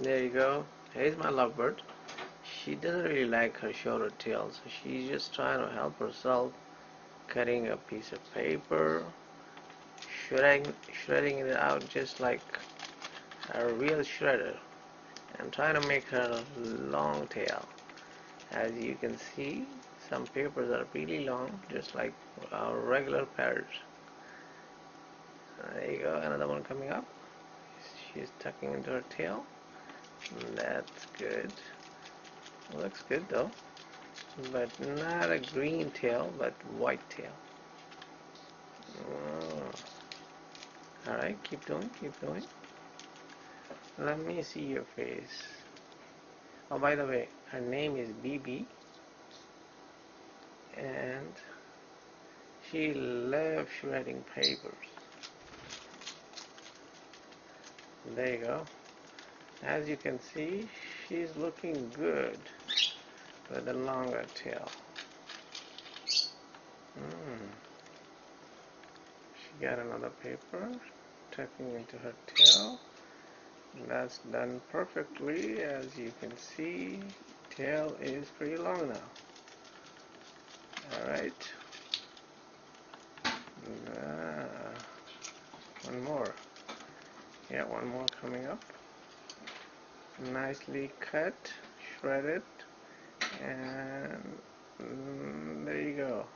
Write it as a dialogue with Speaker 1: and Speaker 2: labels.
Speaker 1: There you go. Here's my lovebird. She doesn't really like her shorter tail, so she's just trying to help herself, cutting a piece of paper, shredding it out just like a real shredder. I'm trying to make her long tail. As you can see, some papers are really long, just like our regular parrots. There you go, another one coming up. She's tucking into her tail. That's good. Looks good though, but not a green tail, but white tail. Oh. Alright, keep doing, keep doing. Let me see your face. Oh, by the way, her name is BB, and she loves shredding papers. There you go. As you can see, she's looking good with a longer tail. She got another paper, tucking into her tail. That's done perfectly. As you can see, tail is pretty long now. Alright. One more. Yeah, one more coming up. Nicely cut, shredded, and there you go.